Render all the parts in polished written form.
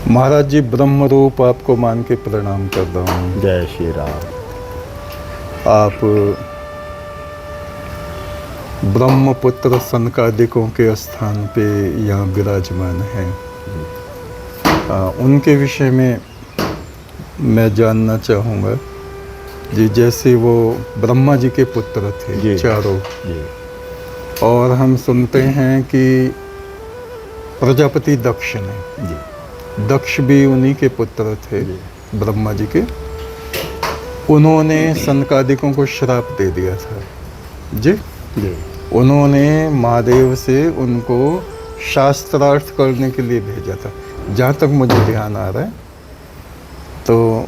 महाराज जी, ब्रह्म रूप आपको मान के प्रणाम कर रहा हूँ। जय श्री राम। आप ब्रह्मपुत्र सनकादिकों के स्थान पे यहाँ विराजमान हैं। उनके विषय में मैं जानना चाहूँगा जी। जैसे वो ब्रह्मा जी के पुत्र थे चारों, और हम सुनते हैं कि प्रजापति दक्ष ने, दक्ष भी उन्हीं के पुत्र थे ब्रह्मा जी के। उन्होंने सनकादिकों को श्राप दे दिया था जी। उन्होंने महादेव से उनको शास्त्रार्थ करने के लिए भेजा था, जहाँ तक मुझे ध्यान आ रहा है। तो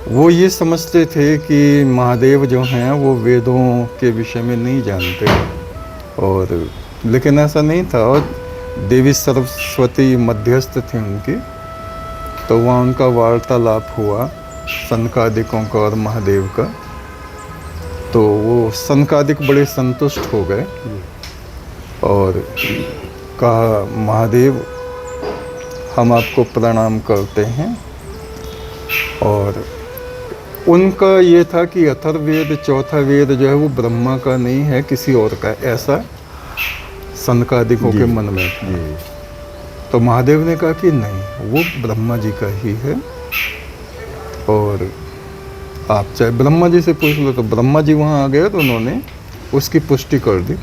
वो ये समझते थे कि महादेव जो हैं वो वेदों के विषय में नहीं जानते, और लेकिन ऐसा नहीं था। और देवी सरस्वती मध्यस्थ थी उनकी, तो वहाँ उनका वार्तालाप हुआ सनकादिकों का और महादेव का। तो वो सनकादिक बड़े संतुष्ट हो गए और कहा, महादेव हम आपको प्रणाम करते हैं। और उनका ये था कि अथर्ववेद, चौथा वेद जो है वो ब्रह्मा का नहीं है, किसी और का, ऐसा सनकादिकों के मन में था। तो महादेव ने कहा कि नहीं, वो ब्रह्मा जी का ही है, और आप चाहे ब्रह्मा जी से पूछ लो। तो ब्रह्मा जी वहाँ आ गए, तो उन्होंने उसकी पुष्टि कर दी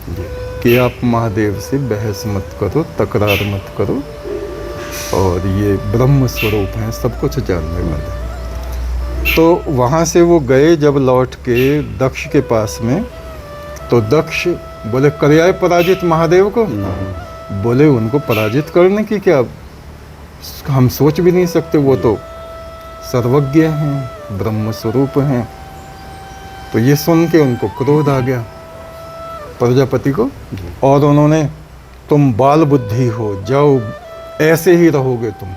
कि आप महादेव से बहस मत करो, तकरार मत करो, और ये ब्रह्म स्वरूप हैं, सब कुछ जानने वाले। तो वहाँ से वो गए, जब लौट के दक्ष के पास में, तो दक्ष बोले, कर्याय पराजित महादेव को। बोले, उनको पराजित करने की क्या, हम सोच भी नहीं सकते, वो तो सर्वज्ञ हैं, ब्रह्म स्वरूप हैं। तो ये सुन के उनको क्रोध आ गया प्रजापति को, और उन्होंने, तुम बाल बुद्धि हो, जाओ ऐसे ही रहोगे तुम,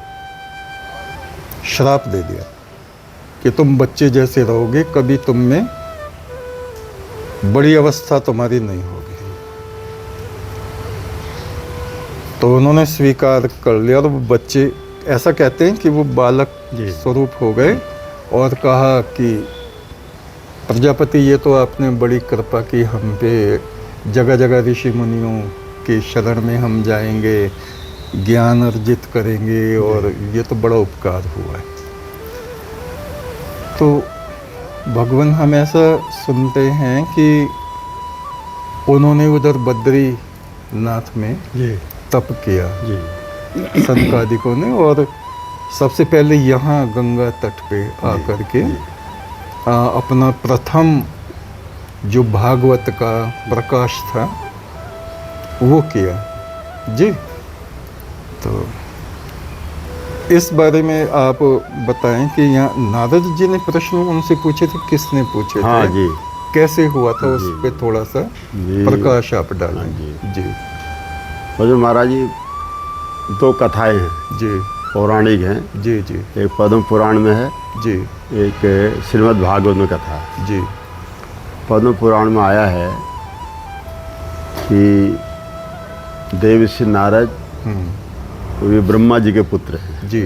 श्राप दे दिया कि तुम बच्चे जैसे रहोगे, कभी तुम में बड़ी अवस्था तुम्हारी नहीं होगी। तो उन्होंने स्वीकार कर लिया, और वो बच्चे, ऐसा कहते हैं कि वो बालक स्वरूप हो गए, और कहा कि प्रजापति, ये तो आपने बड़ी कृपा की हम पे, जगह जगह ऋषि मुनियों के शरण में हम जाएंगे, ज्ञान अर्जित करेंगे, और ये तो बड़ा उपकार हुआ है। तो भगवान, हम ऐसा सुनते हैं कि उन्होंने उधर बद्रीनाथ में तप किया सनकादिकों ने, और सबसे पहले यहाँ गंगा तट पे आकर के अपना प्रथम जो भागवत का प्रकाश था वो किया जी। तो इस बारे में आप बताएं कि यहाँ नारद जी ने प्रश्न उनसे पूछे थे, किसने पूछे थे? जी। कैसे हुआ था, उस पे थोड़ा सा प्रकाश आप डालें जी। और महाराज जी, दो कथाएं हैं जी, पौराणिक हैं जी जी। एक पद्म पुराण में है जी, एक श्रीमद् भागवत में कथा है जी। पद्म पुराण में आया है कि देवर्षि नारद ये ब्रह्मा जी के पुत्र हैं जी,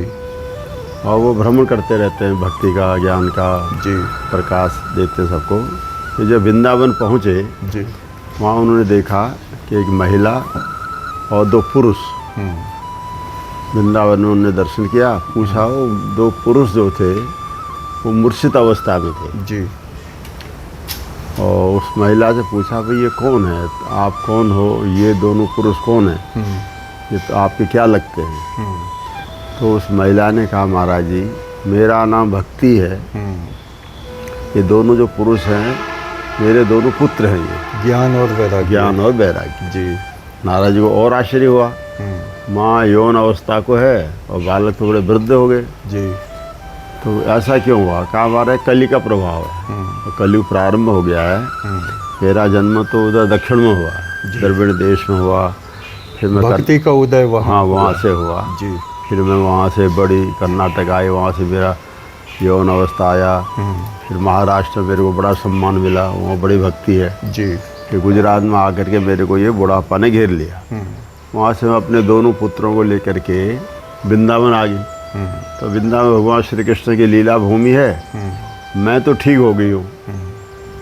और वो भ्रमण करते रहते हैं, भक्ति का, ज्ञान का जी प्रकाश देते हैं सबको। तो जब वृंदावन पहुँचे जी, वहाँ उन्होंने देखा कि एक महिला और दो पुरुष, वृंदावन में उन्होंने दर्शन किया, पूछा, वो दो पुरुष जो थे वो मूर्छित अवस्था में थे जी। और उस महिला से पूछा, भाई ये कौन है, आप कौन हो, ये दोनों पुरुष कौन हैं, ये तो आपके क्या लगते हैं? तो उस महिला ने कहा, महाराज जी, मेरा नाम भक्ति है, ये दोनों जो पुरुष हैं मेरे दोनों पुत्र हैं, ये ज्ञान और वैराग्य, ज्ञान और वैराग्य जी। नारद जी को और आश्चर्य हुआ, माँ यौन अवस्था को है और बालक तो बड़े वृद्ध हो गए जी। तो ऐसा क्यों हुआ? कहा, हमारा कली का प्रभाव है, और कलयुग प्रारंभ हो गया है। मेरा जन्म तो उधर दक्षिण में हुआ, द्रविड़ देश में हुआ, फिर मैं भक्ति का उदय वहाँ से हुआ जी। फिर मैं वहाँ से बड़ी कर्नाटक आए, वहाँ से मेरा यौन अवस्था आया, फिर महाराष्ट्र में मेरे को बड़ा सम्मान मिला, वहाँ बड़ी भक्ति है जी। फिर गुजरात में आकर के मेरे को ये बुढ़ापा ने घेर लिया। वहाँ से मैं अपने दोनों पुत्रों को लेकर के वृंदावन आ गई। तो वृंदावन भगवान श्री कृष्ण की लीला भूमि है। मैं तो ठीक हो गई हूँ।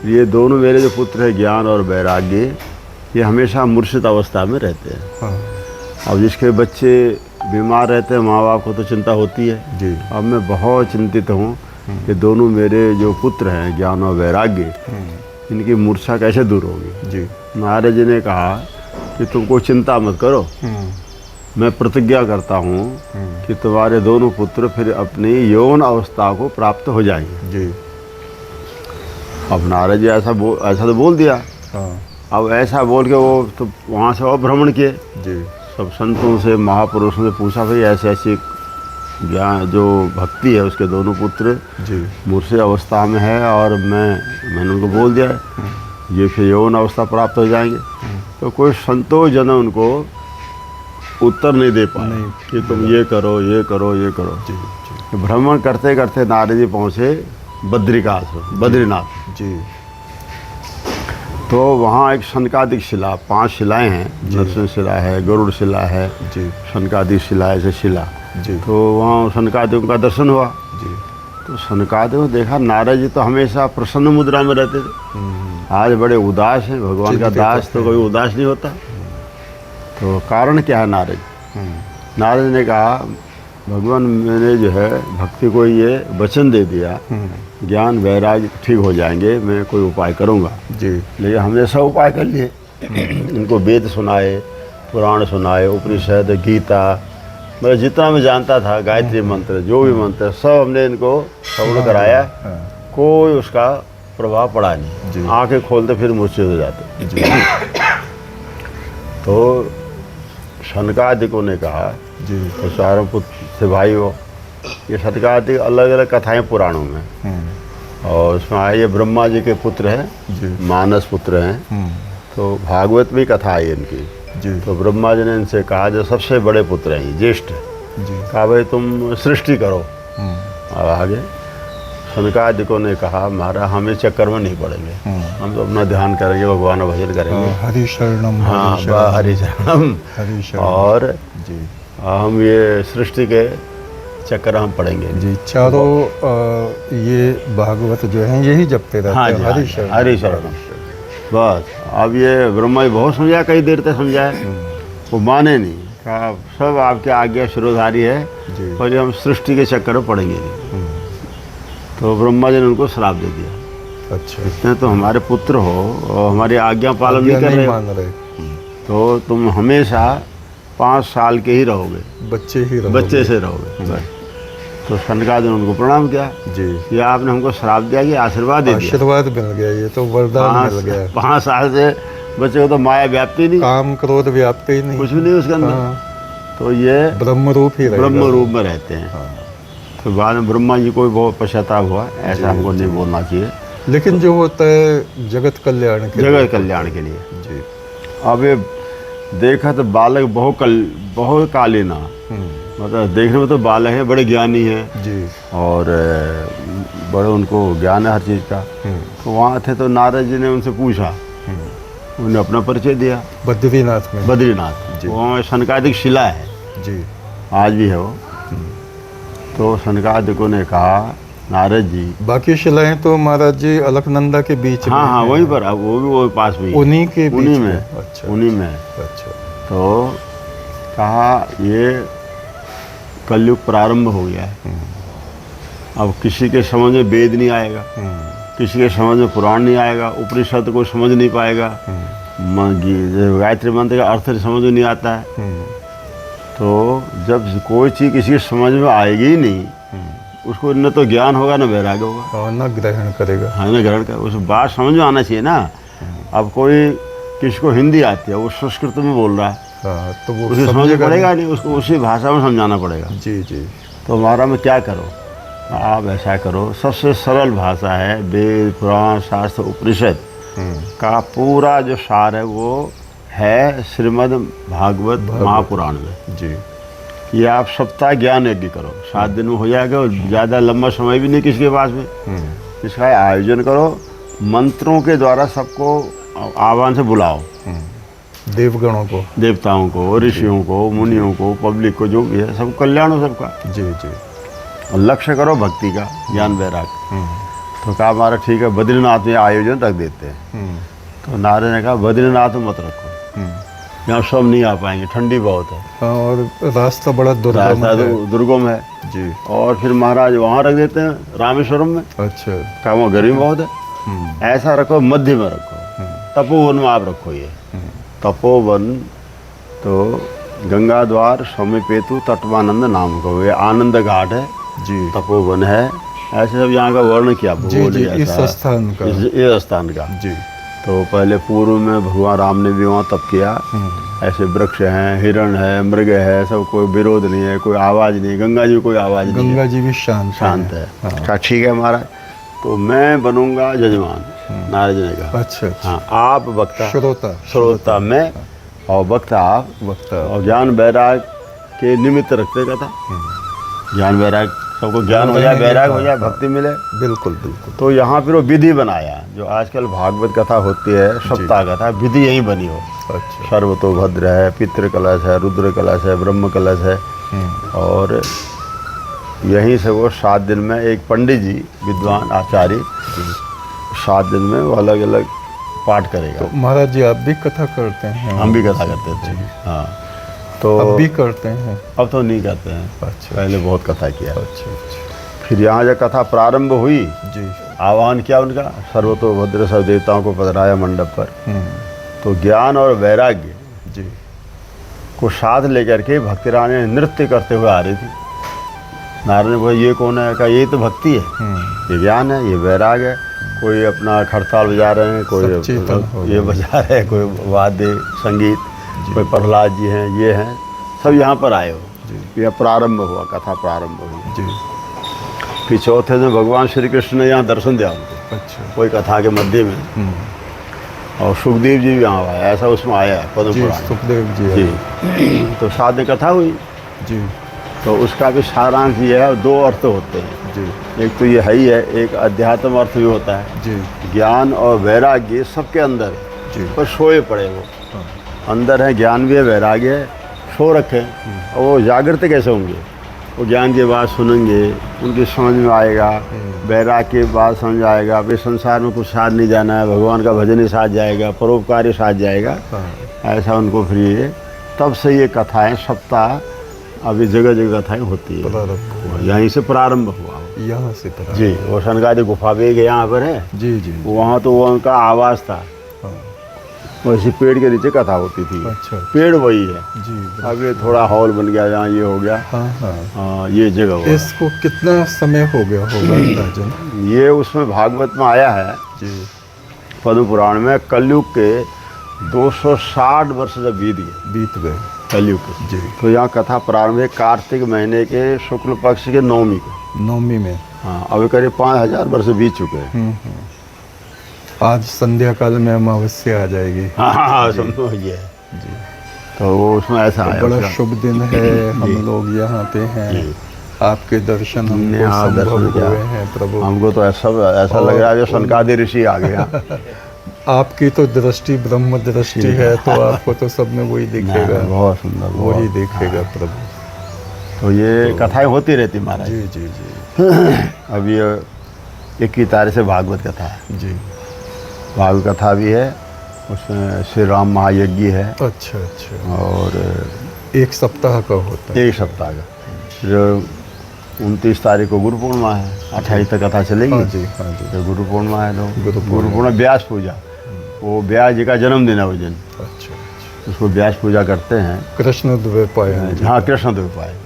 ये दोनों मेरे जो पुत्र हैं ज्ञान और वैराग्य, ये हमेशा मूर्छित अवस्था में रहते हैं। अब जिसके बच्चे बीमार रहते हैं माँ बाप को तो चिंता होती है जी। अब मैं बहुत चिंतित हूँ कि दोनों मेरे जो पुत्र हैं ज्ञान और वैराग्य, इनकी मूर्छा कैसे दूर होगी। जी। महाराज जी ने कहा कि तुम कोई चिंता मत करो, मैं प्रतिज्ञा करता हूँ कि तुम्हारे दोनों पुत्र फिर अपनी यौन अवस्था को प्राप्त हो जाएंगे। जी। अब नारद जी ऐसा तो बोल दिया। हाँ। अब ऐसा बोल के वो तो वहाँ से और भ्रमण किए, जी। सब संतों से महापुरुषों से पूछा, भाई ऐसे ऐसी ज्ञान जो भक्ति है उसके दोनों पुत्र जी। मूर्छित अवस्था में है और मैंने उनको बोल दिया है ये फिर यौन अवस्था प्राप्त हो जाएंगे। तो कोई संतोषजन उनको उत्तर नहीं दे पाए कि तुम ये करो ये करो ये करो। जी। जी। तो भ्रमण करते करते नारद जी पहुँचे बद्रिकाश्रम। जी। तो वहाँ एक शनकादिक शिला, 5 शिलाएं हैं, नरसिंह शिला है, गरुड़ शिला है जी। शनकादिक शिला ऐसे शिला। जी। तो वहाँ शनकादिकों का दर्शन हुआ। जी। तो शनकादिकों देखा नारद जी तो हमेशा प्रसन्न मुद्रा में रहते थे, आज बड़े उदास हैं। भगवान का दास तो कभी उदास नहीं होता। तो कारण क्या है नारद? नारद ने कहा भगवान मैंने जो है भक्ति को ये वचन दे दिया, ज्ञान वैराग्य ठीक हो जाएंगे, मैं कोई उपाय करूँगा। जी। लेकिन हमने सब उपाय कर लिए। इनको वेद सुनाए, पुराण सुनाए, उपनिषद, गीता, मतलब जितना मैं जानता था, गायत्री मंत्र, जो भी मंत्र सब हमने इनको श्रवण कराया। कोई उसका प्रभाव पड़ा नहीं। आंखें खोलते फिर मूर्छित हो जाते। जी। तो शनकादिकों ने कहा जी। तो चारों पुत्र से भाई हो, ये शनकादिक अलग अलग कथाएं पुराणों में, और उसमें आए ये ब्रह्मा जी के पुत्र हैं, मानस पुत्र हैं। तो भागवत में कथा आई इनकी। जी। तो ब्रह्मा जी ने इनसे कहा जो सबसे बड़े पुत्र हैं, ज्येष्ठ, कहा भाई तुम सृष्टि करो। और आगे शनकादिकों ने कहा महाराज हम इस चक्कर में नहीं पड़ेंगे, हम तो अपना ध्यान करेंगे, भगवान का भजन करेंगे। हरि शरणम। हाँ, हरि शरणम। हरि शरणम। और जी। हम ये सृष्टि के चक्कर हम पड़ेंगे जी। चारों ये भागवत जो हैं यही जपते रहते हाँ हैं। जी, हरि शरणम। हरि शरणम। बस अब ये ब्रह्मा जी बहुत समझाया, कई देर तक समझाया, वो माने नहीं। कहा सब आपके आज्ञा शिरोधारी है, पर हम सृष्टि के चक्कर में पड़ेंगे नहीं। तो ब्रह्मा जी ने उनको श्राप दे दिया। अच्छा। इतने तो हमारे पुत्र हो और हमारी आज्ञा पालन नहीं कर मान रहे, तो तुम हमेशा 5 साल के ही रहोगे, बच्चे ही रहोगे। बच्चे से रहोगे। बस। तो शनकादिक ने उनको प्रणाम किया जी। ये आपने हमको श्राप दिया कि आशीर्वाद दे दिया। आशीर्वाद मिल गया, ये तो वरदान मिल गया। 5 साल से बच्चे को तो माया व्याप्ति नहीं, काम क्रोध व्याप्ति ही नहीं, कुछ भी नहीं उसके अंदर। तो ये ब्रह्म रूप ही रहेगा। ब्रह्म रूप में रहते हैं। तो बाद में ब्रह्मा जी को भी बहुत पश्चाताप हुआ, ऐसा हमको नहीं बोलना चाहिए। लेकिन जो होता है जगत कल्याण के लिए। जगत कल्याण के लिए। जी। अब ये देखा तो बालक बहुत कालीना, मतलब देखने में तो बालक है, बड़े ज्ञानी हैं जी। और बड़े उनको ज्ञान है हर चीज़ का। तो वहाँ थे तो नारद जी ने उनसे पूछा, उन्हें अपना परिचय दिया। बद्रीनाथ में। बद्रीनाथ वहाँ शनकादिक शिला है जी, आज भी है वो। तो शनकादिकों ने कहा नारद जी, बाकी शिलाएं तो महाराज जी अलकनंदा के बीच में। हाँ वहीं पर, अब वो भी वो पास में, उन्हीं के बीच उन्हीं में। अच्छा। उन्हीं में। अच्छा। तो कहा ये कलयुग प्रारंभ हो गया है, अब किसी के समझ में वेद नहीं आएगा, किसी के समझ में पुराण नहीं आएगा, उपनिषद को समझ नहीं पाएगा, गायत्री मंत्र का अर्थ समझ में नहीं आता है। तो जब कोई चीज़ किसी की समझ में आएगी ही नहीं, उसको न तो ज्ञान होगा न वैराग्य होगा और न ग्रहण करेगा। हाँ, न ग्रहण कर, उस बात समझ में आना चाहिए ना। अब कोई किसी को हिंदी आती है, वो संस्कृत में बोल रहा है, हाँ, तो वो उसे समझ पड़ेगा नहीं, उसको उसी भाषा में समझाना पड़ेगा। जी जी। तो हमारा में क्या करो, आप ऐसा करो, सबसे सरल भाषा है, वेद पुराण शास्त्र उपनिषद का पूरा जो सार है वो है श्रीमद् भागवत महापुराण में जी। ये आप सप्ताह ज्ञान यज्ञ करो, 7 दिन में हो जाएगा, और ज़्यादा लंबा समय भी नहीं किसी के पास में। इसका आयोजन करो, मंत्रों के द्वारा सबको आह्वान से बुलाओ, देवगणों को। देवताओं को, ऋषियों को, मुनियों को, पब्लिक को, जो भी है सब कल्याण हो सबका। जी जी। और लक्ष्य करो भक्ति का, ज्ञान वैराग। तो कहा हमारा ठीक है, बद्रीनाथ में आयोजन रख देते हैं। तो नारद ने कहा बद्रीनाथ में मत रखो, यहाँ सब नहीं आ पाएंगे, ठंडी बहुत है। हाँ, और रास्ता बड़ा दुर्गम रास्ता है। दुर्गम है जी। और फिर महाराज वहाँ रख देते हैं रामेश्वरम में। अच्छा। कहा वहाँ गर्मी बहुत है, ऐसा रखो मध्य में रखो, तपोवन में आप रखो। ये तपोवन तो गंगा द्वार समीपेतु तटवानंद नाम का, ये आनंद घाट है जी। तपोवन है, ऐसे सब यहाँ का वर्ण किया। जी जी, इस स्थान का। इस स्थान का जी। तो पहले पूर्व में भगवान राम ने भी वहाँ तप किया। ऐसे वृक्ष हैं, हिरण है, मृग है, सब कोई विरोध नहीं है, कोई आवाज़ नहीं, गंगा जी कोई आवाज़ नहीं, गंगा जी भी शांत है। हाँ। कहा ठीक है महाराज, तो मैं बनूंगा जजमान। नारद जी ने कहा अच्छा। हाँ, आप वक्ता, श्रोता मैं, और वक्ता आप, और ज्ञान वैराग के निमित्त रखते का था। ज्ञान वैराग, सबको ज्ञान हो जाए, वैराग हो जाए, भक्ति मिले। बिल्कुल बिल्कुल। तो यहाँ फिर वो विधि बनाया, जो आजकल भागवत कथा होती है, सप्ताह कथा, विधि यही बनी हो। अच्छा। सर्वतोभद्र है, पितृ कलश है, रुद्र कलश है, ब्रह्म कलश है। और यहीं से वो 7 दिन में एक पंडित जी, विद्वान आचार्य, 7 दिन में वो अलग अलग पाठ करेगा। तो महाराज जी आप भी कथा करते हैं? हम भी कथा करते थे। हाँ, तो अब भी करते हैं? अब तो नहीं करते हैं। अच्छा। पहले बहुत कथा किया। अच्छा। फिर यहाँ जब कथा प्रारंभ हुई, जी। आह्वान किया उनका, सर्वतोभद्र सब देवताओं को पधराया मंडप पर। तो ज्ञान और वैराग्य जी को साथ लेकर के भक्ति रानी नृत्य करते हुए आ रही थी। नारद ने बोला ये कौन है? कहा ये तो भक्ति है, ये ज्ञान है, ये वैराग है। कोई अपना खड़ताल बजा रहे हैं, कोई ये बजा रहे हैं, कोई वाद्य संगीत, कोई प्रहलाद जी हैं, ये हैं, सब यहाँ पर आए हो। यह प्रारंभ हुआ, कथा प्रारंभ हुई जी। फिर चौथे दिन भगवान श्री कृष्ण ने यहाँ दर्शन दिया उनको। अच्छा। कोई कथा के मध्य में। और सुखदेव जी भी यहाँ आया, ऐसा उसमें आया है पद्म पुराण। सुखदेव जी। जी। तो 7 दिन कथा हुई जी। तो उसका भी सारांश ये है, 2 अर्थ होते हैं जी। एक तो ये है ही है, एक अध्यात्म अर्थ भी होता है जी। ज्ञान और वैराग्य सबके अंदर है जी। पर सोए पड़े वो। अंदर है, ज्ञान भी है, वैराग्य है, सो रखे। और वो जागृत कैसे होंगे? वो ज्ञान की बात सुनेंगे, उनकी समझ में आएगा, वैराग्य की बात समझ आएगा, वे संसार में कुछ साथ नहीं जाना है, भगवान का भजन ही साथ जाएगा, परोपकारी साथ जाएगा। ऐसा उनको फ्री है। तब से ये कथाएं सप्ताह अभी जगह जगह कथाएं होती है। यहीं से प्रारंभ हुआ, यहाँ से जी। वो सनकादि गुफा भी यहाँ पर है जी जी। वहाँ तो वो उनका आवाज़ था। वैसे पेड़ के नीचे कथा होती थी। अच्छा। पेड़ वही है जी। अब ये थोड़ा हॉल बन गया, जहाँ ये हो गया। हाँ, ये जगह हुआ। इसको कितना समय हो गया होगा अंदाजन? ये उसमें भागवत में आया है जी, पद्म पुराण में, कलयुग के 260 वर्ष जब बीत गए कलयुग के जी। तो यहाँ कथा प्रारंभ है कार्तिक महीने के शुक्ल पक्ष के नवमी में। हाँ, अभी करीब 5000 वर्ष बीत चुके हैं। आज संध्या काल में अमावस्या आ जाएगी। हाँ, समझो ये जी। तो वो उसमें ऐसा है, बड़ा शुभ दिन है। हम लोग यहाँ पे हैं, आपके दर्शन हमने संभव हुए हैं प्रभु। हमको तो ऐसा लग रहा है जो सनकादि ऋषि आ गया। आपकी तो दृष्टि ब्रह्म दृष्टि है, तो आपको तो सब में वही दिखेगा। बहुत सुंदर, वही देखेगा प्रभु। तो ये कथाएं होती रहती महाराज। जी जी जी। अब ये 21 तारीख से भागवत कथा है जी। भागवत कथा भी है, उसमें श्री राम महायज्ञ है। अच्छा अच्छा। और 1 सप्ताह का होता है। 1 सप्ताह का। फिर 29 तारीख को गुरु पूर्णिमा है, 28 तक कथा चलेगी। हाँ जी, हाँ जी। तो गुरु पूर्णिमा है, तो गुरु पूर्णिमा व्यास पूजा, वो व्यास जी का जन्मदिन है उस दिन। अच्छा। उसको व्यास पूजा करते हैं। कृष्ण द्वैपायन। हाँ, कृष्ण द्वैपायन।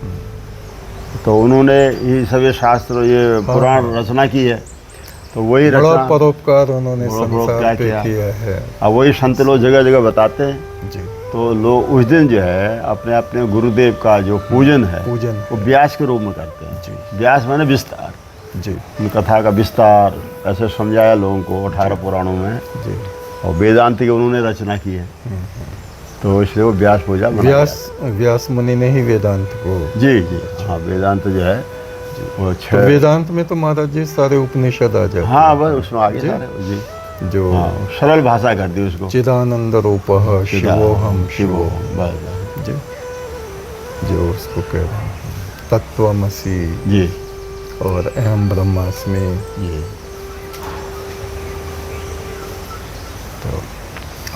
तो उन्होंने ये सभी शास्त्र, ये पुराण रचना की है। तो वही बड़ा रचना, परोपकार उन्होंने संसार पे किया है। अब वही संत लोग जगह जगह बताते हैं जी। तो लोग उस दिन जो है अपने अपने गुरुदेव का जो पूजन है वो व्यास के रूप में करते हैं जी। व्यास माने विस्तार जी। उन कथा का विस्तार ऐसे समझाया लोगों को 18 पुराणों में जी। और वेदांत की उन्होंने रचना की है। तो इसलिए वो व्यास पूजा व्यास मुनि ने ही वेदांत को। जी जी। हाँ, वेदांत जो है वो तो वेदांत में तो महाराज जी सारे उपनिषद आ जाते हैं। हाँ, बस उसमें आगे सारे जी। जो हाँ, सरल भाषा कर दी उसको। चिदानंद रूपः शिवोहम शिवो शिवोहम, बस। जी, जो उसको कह रहे हैं तत्वमसि जी और अहम ब्रह्मास्मि। जी। तो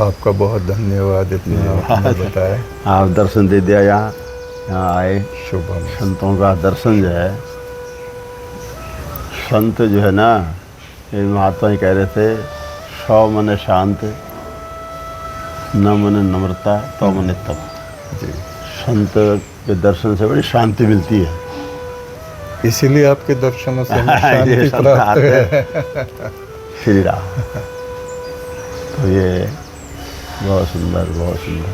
आपका बहुत धन्यवाद, इतना आपने बताया। आप दर्शन दे दिया, यहाँ आए। शुभम। संतों का दर्शन जो है, संत जो है ना, ये महात्मा ही कह रहे थे, सौ मने शांत, न मने नम्रता, तो मने तप। जी, संत के दर्शन से बड़ी शांति मिलती है। इसीलिए आपके दर्शनों से हमें ये शांति संत प्राप्त आते है। श्री राम। तो ये बहुत सुंदर, बहुत सुंदर।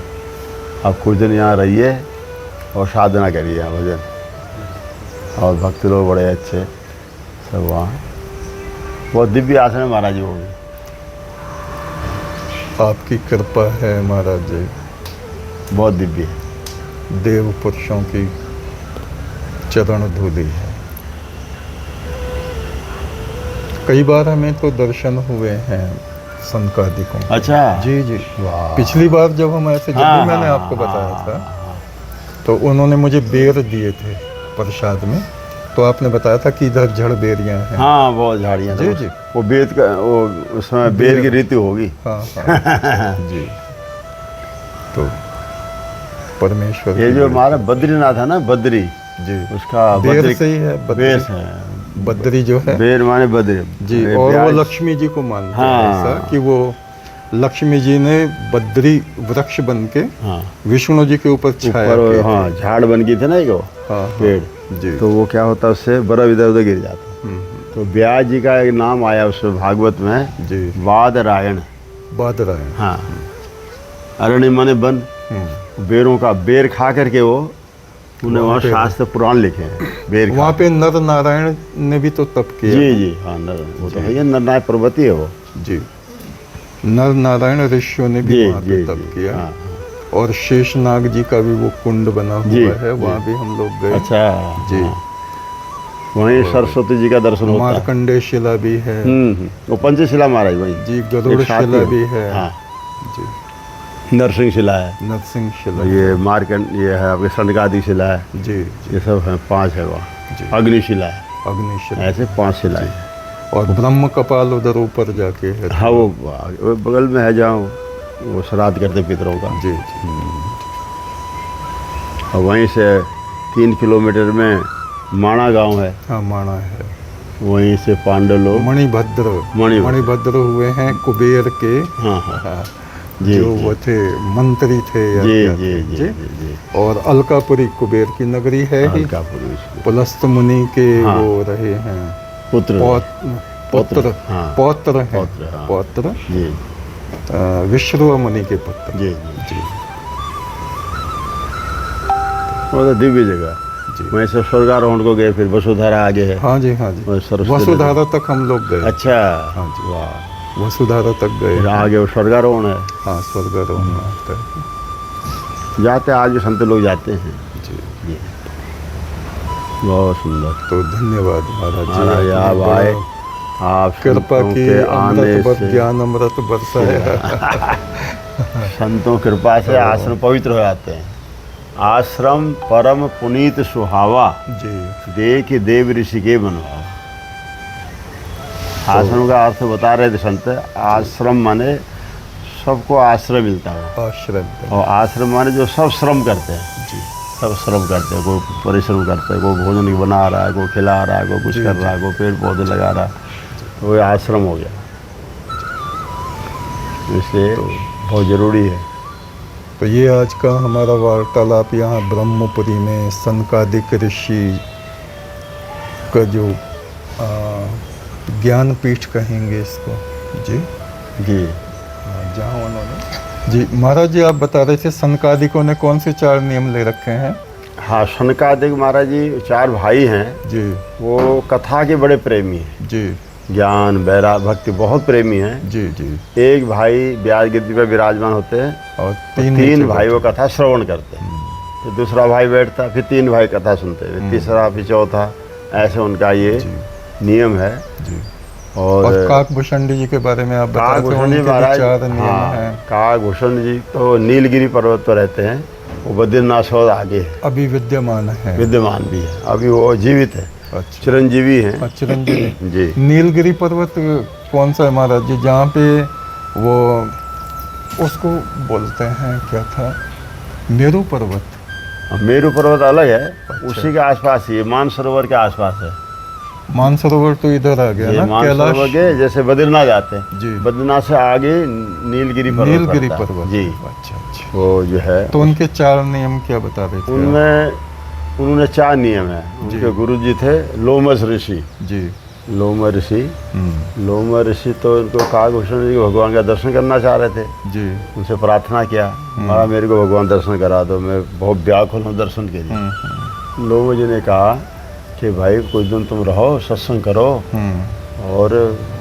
आप कुछ दिन यहाँ रहिए और साधना करिए यहाँ भजन, और भक्त लोग बड़े अच्छे सब वहाँ। बहुत दिव्य आसन है महाराज जी वो भी। आपकी कृपा है महाराज जी, बहुत दिव्य है। देव पुरुषों की चरण धूलि है। कई बार हमें तो दर्शन हुए हैं संकादिकों। अच्छा। जी जी। वाह। पिछली बार जब हम ऐसे, जब हाँ, भी मैंने हाँ, आपको बताया हाँ, था, हाँ। तो उन्होंने मुझे बेर दिए थे प्रसाद में। तो आपने बताया था कि इधर जड़ बेरियां हैं। हाँ, बहुत झाड़ियाँ। जी, जी। वो बेद का, वो उसमें बेर की रीति होगी। हाँ हाँ जी। तो परमेश्वर ये की जो बड़ी- हमारा बद्रीनाथ है ना, बद्री, जी, उसका बेर बद्री से ही है बेर बद्री। है। बद्री जो है, बेर माने बद्री। जी, ये और वो ब्याज- लक्ष्मी जी को मानते हैं हाँ। ऐसा कि वो लक्ष्मी जी ने बद्री वृक्ष बन के हाँ, विष्णु जी के ऊपर छाया ऊपर की। हाँ झाड़ बन गई थी ना एक वो हाँ, पेड़। जी। तो वो क्या होता है, उससे बर्फ इधर उधर गिर जाता। तो ब्याज जी का एक नाम आया उसमें भागवत में, जी, वादरायण। बादरायण। हाँ, अरण्य माने वन। बेरों का बेर खा करके वो उन्हें वहाँ पे- शास्त्र पुराण लिखे हैं। बेर खा। वहाँ पे नर नारायण ने भी तो तप किया। जी जी। हाँ, वो तो है, ये नरनारायण पर्वती है वो। जी, नर नारायण ऋषियों ने भी जी वहाँ पे जी तप जी। किया। हाँ, और शेषनाग जी का भी वो कुंड बना जी, हुआ है, वहाँ जी। भी हम लोग गए। अच्छा। जी। हाँ। वहीं सरस्वती जी का दर्शन होता है। मार्कंडेय शिला भी है। वो पंचशिला महाराज वही। जी, गरुड़ एक साथ ही शिला है। भी है। हाँ, जी, नरसिंह शिला है। नरसिंह शिला। ये मार्कंड, ये है आपके सनकादि शिला है। जी, ये सब है, 5 है वहाँ। जी। अग्निशिला है। अग्निशिला। ऐसे 5 शिलाएं हैं। और ब्रह्म कपाल उधर ऊपर जाके है। हाँ, वो बगल में है जहाँ वो श्राद्ध करते पितरों का। जी, जी, और वहीं से 3 किलोमीटर में माणा गांव है। हाँ, माणा है। वहीं से पांडव लोग मणिभद्र। मणिभद्र। मणिभद्र हुए हैं कुबेर के। हाँ हाँ हाँ, जी, जो जी। वो थे मंत्री थे या जी क्या जी थे? जी जी जी। और अलकापुरी कुबेर की नगरी है ही। अलकापुरी उसमें। पुलस्त मुनि के हाँ। वो रहे हैं पुत्र। पौत्र। हाँ। पौत्र हैं। पौत्र, हाँ। पौत्र जी विश्रवा मुनि के पुत्र। जी जी। जी, वो तो दिव्य जगह। जी। वहीं से स्वर्गारोहण को गए, फिर वसुधारा आगे है। हाँ जी, हाँ जी। और सरस्वती वसुधारा तक हम लोग गए। अच्छा। हाँ जी। वाह। वसुधारा तक गए। फिर आगे वो स्वर्गारोहण है। हाँ, स्वर्गारोहण आता है। जाते आज भी संत लोग जाते हैं। जी, जी, बहुत सुंदर। तो धन्यवाद महाराज जी, महाराज आप आपने बड़ा आए, आप कृपा संतों की, के आने अमृत से, ज्ञान अमृत बरसाया। संतों कृपा से आश्रम पवित्र हो जाते हैं। आश्रम परम पुनीत सुहावा, जी, देख देव ऋषि के बनवा। आश्रम का अर्थ बता रहे थे संत। आश्रम माने सबको आश्रय मिलता है, आश्रय। और आश्रम माने जो सब श्रम करते हैं। जी, सब श्रम करते हैं। कोई परिश्रम करता है, कोई भोजन बना रहा है, कोई खिला रहा है, कोई कुछ जी, कर रहा है, कोई पेड़ पौधे लगा रहा है। तो वो आश्रम हो गया। इसलिए बहुत ज़रूरी है। तो ये आज का हमारा वार्तालाप यहाँ ब्रह्मपुरी में सनकादिक ऋषि का जो ज्ञानपीठ कहेंगे इसको। जी जी जहाँ उन्होंने, जी महाराज जी, आप बता रहे थे सनकादिकों ने कौन से 4 नियम ले रखे हैं? हाँ, सनकादिक महाराज जी 4 भाई हैं। जी, वो कथा के बड़े प्रेमी हैं। जी, ज्ञान वैराग भक्ति बहुत प्रेमी हैं। जी, जी। एक भाई ब्याज गिद्दी पर विराजमान होते हैं, और और 3 नीचे भाई वो बैठे। कथा श्रवण करते हैं। फिर दूसरा भाई बैठता, फिर 3 भाई कथा सुनते हैं, फिर तीसरा, फिर चौथा। ऐसे उनका ये जी, नियम है। जी। और काकभूषण जी के बारे में आप बता रहे थे, काकभूषण जी उनके भी महाराज, 4 नियम हाँ, हैं। काकभूषण जी तो नीलगिरी पर्वत पर रहते हैं, वो बद्रीनाथ और आगे है, अभी विद्यमान है। विद्यमान भी है, अभी वो जीवित है, अच्छा, चिरंजीवी हैं। चिरंजीवी। जी। नीलगिरी पर्वत कौन सा है महाराज जी, जहाँ पे वो उसको बोलते हैं क्या था, मेरू पर्वत? मेरू पर्वत अलग है, उसी के आसपास ही है, मानसरोवर के आसपास है। मानसरोवर तो इधर आ गया ये ना, मानसरोवर कैलाश के जैसे बद्रीनाथ जाते हैं, जी, बद्रीनाथ से आगे नीलगिरी पर्वत नीलगिरी पड़ता है। पर्वत। जी, अच्छा अच्छा। वो जो है तो उनके 4 नियम क्या बता रहे थे? उन्होंने 4 नियम है। उनके गुरु जी थे लोमस ऋषि। जी। लोमस ऋषि, लोमस ऋषि तो उनको काकभूषण जी भगवान का दर्शन करना चाह रहे थे जी। उनसे प्रार्थना किया, महाराज मेरे को भगवान दर्शन करा दो, मैं बहुत व्याकुल हूँ दर्शन के लिए। लोमस जी ने कहा कि भाई कुछ दिन तुम रहो, सत्संग करो और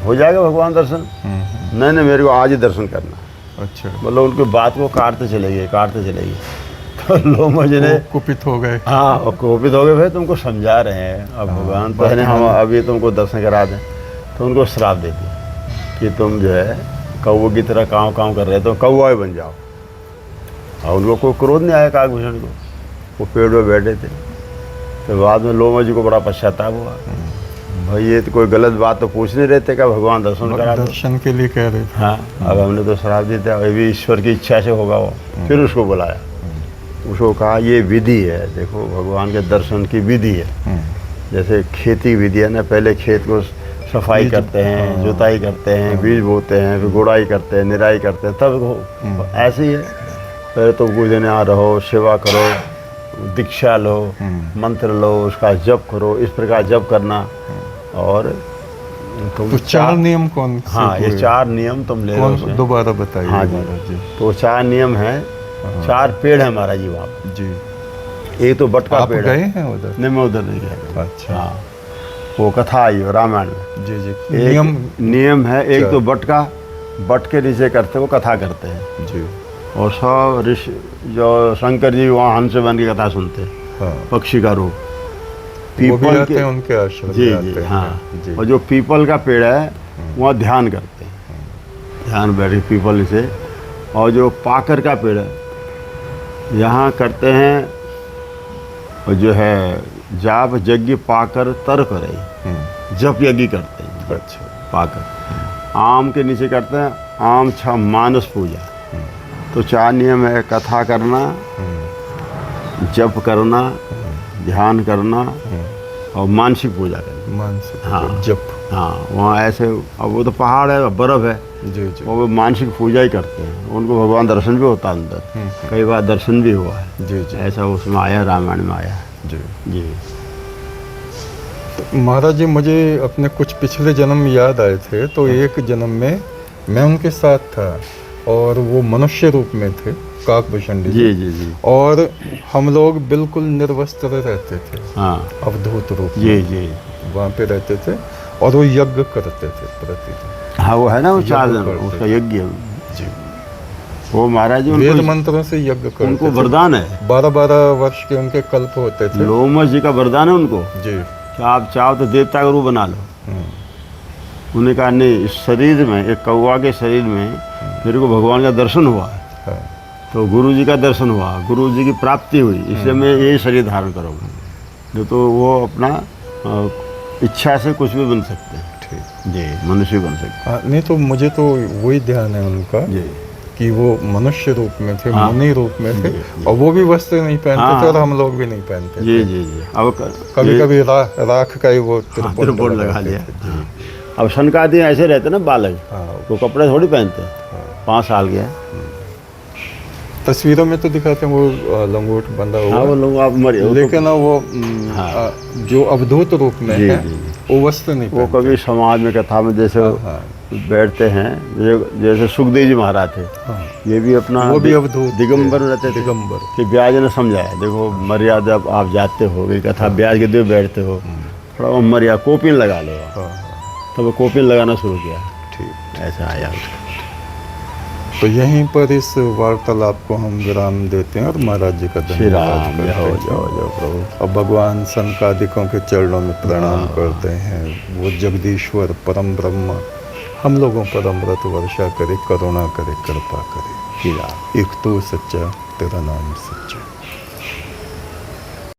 हो जाएगा भगवान दर्शन। नहीं मेरे को आज ही दर्शन करना। अच्छा। मतलब उनकी बात को काटते चले गए। तो लोमस जी ने कुपित हो गए। हाँ, और कुपित हो गए, भाई तुमको समझा रहे हैं, अब भगवान तो है, हम अभी तुमको दर्शन करा दें। तो उनको श्राप दे दिया कि तुम जो है कौवे की तरह काम कर रहे, तो कौवा ही बन जाओ। और उन लोग को क्रोध नहीं आया काकभूषण को, वो पेड़ पे बैठे थे। तो बाद में लोमस जी को बड़ा पश्चाताप हुआ, भाई ये तो कोई गलत बात तो पूछ नहीं रहे थे क्या, भगवान दर्शन करा दो। दर्शन के लिए कह रहे थे। हाँ, अब हमने तो श्राप दी था, ये भी ईश्वर की इच्छा से होगा वो। फिर उसको बुलाया, उसको कहा ये विधि है, देखो भगवान के दर्शन की विधि है। जैसे खेती विधि है ना, पहले खेत को सफाई करते हैं, जुताई करते हैं, बीज बोते हैं, फिर गुड़ाई करते हैं, निराई करते हैं, तब ऐसे ही है। पहले तो कुछ दिन यहाँ रहो, सेवा करो, दीक्षा लो, मंत्र लो, उसका जप करो, इस प्रकार जप करना। और तुम तो 4 नियम कौन से? हाँ, ये 4 नियम तुम ले लो उसमें। दोबारा बताइए। हाँ जी, तो 4 नियम हैं। 4 पेड़ है महाराज जी वहाँ पे जी। एक तो बट का आप पेड़ गए है। हैं उधर? नहीं, मैं उधर नहीं गया। अच्छा। हाँ, वो कथा आई है रामायण में। जी जी। एक नियम है, एक तो बट के नीचे करते, वो कथा करते हैं जी। और सब ऋषि जो शंकर जी वहाँ हंस बन की कथा सुनते हैं। हाँ। पक्षी का रूप वो भी आते हैं उनके आश्रम जी में आते जी। हैं। हाँ जी। और जो पीपल का पेड़ है वहाँ ध्यान करते हैं, ध्यान बैठे पीपल से। और जो पाकर का पेड़ है यहाँ करते हैं, और जो है जाप यज्ञ पाकर तर करे, जप यज्ञ करते हैं। अच्छा। पाकर आम के नीचे करते हैं, आम छा मानस पूजा। तो 4 नियम है, कथा करना, जप करना, ध्यान करना और मानसिक पूजा करना। मानसिक। हाँ। जप। हाँ, वहाँ ऐसे, अब वो तो पहाड़ है, बर्फ़ है, जी जी। वो मानसिक पूजा ही करते हैं। उनको भगवान दर्शन भी होता है अंदर, कई बार दर्शन भी हुआ है। जी जी। ऐसा उसमें आया, रामायण में आया है। जी जी। तो महाराज जी, मुझे अपने कुछ पिछले जन्म याद आए थे। तो एक जन्म में मैं उनके साथ था और वो मनुष्य रूप में थे, काकभूषण जी। जी जी जी। और हम लोग बिल्कुल निर्वस्त्र रहते थे। हाँ, अवधूत रूप में जी जी। वहाँ पे रहते थे और वो यज्ञ करते थे प्रतिदिन। हाँ, वो है ना, वो 4 दिन करते उसका यज्ञ है। जी। वो महाराज जी वेद उनको मंत्रों से यज्ञ करते उनको थे। वरदान है, 12-12 वर्ष के उनके कल्प होते थे। लोमस जी का वरदान है उनको जी। कि आप चाहो तो देवता का रूप बना लो। उन्होंने कहा नहीं, इस शरीर में, एक कौवा के शरीर में मेरे को भगवान का दर्शन हुआ है। हाँ। तो गुरु जी का दर्शन हुआ, गुरु जी की प्राप्ति हुई, इसलिए मैं यही शरीर धारण करूँगा। जो तो वो अपना इच्छा से कुछ भी बन सकते हैं। ठीक। जी, मनुष्य बन सकते हाँ, नहीं तो मुझे तो वही ध्यान है उनका हैं। जी कि वो मनुष्य रूप में थे, हाँ। मुनि रूप में थे। जी, जी। और वो भी वस्त्र नहीं पहनते हाँ। थे और हम लोग भी नहीं पहनते थे। जी जी जी। अब कभी कभी राख का ही वो त्रिपुर लगा लगाते लिया। थे। हाँ। अब सनकादी ऐसे रहते ना बालक, हाँ। वो कपड़े थोड़ी पहनते हैं। 5 साल के हैं। तस्वीरों में तो दिखाते हैं वो लंगोट बंधा हुआ। हाँ, वो लोग आप मरे, वो तो- लेकिन वो हाँ। जो अवधूत रूप में जी, है, जी, जी। वो वस्त्र नहीं वो पहनते। कभी समाज में कथा में जैसे हाँ। बैठते हैं, जैसे सुखदेव जी महाराज थे, हाँ। ये भी अपना वो भी अवधूत थे। दिगंबर रहते थे। दिगंबर। कि ब्याज ने समझाया, देखो मर्यादा आप जाते हो, ये कथा ब्याज के देव बैठते हो, थोड़ा वो मर्यादा कोपिन लगा लो। हाँ। तो वो कोपिन लगाना शुरू किया। ठीक। ऐसा आया उसका। तो यहीं पर इस वार्तालाप को हम विराम देते हैं और महाराज जी का श्री धन्यवाद राम, करते जाओ हैं। जाओ जाओ प्रभु। और भगवान संकादिकों के चरणों में प्रणाम करते हैं। वो जगदीश्वर परम ब्रह्म हम लोगों पर अमृत वर्षा करे, करुणा करे, कृपा करे। श्री राम। एक तो सच्चा, तेरा नाम सच्चा।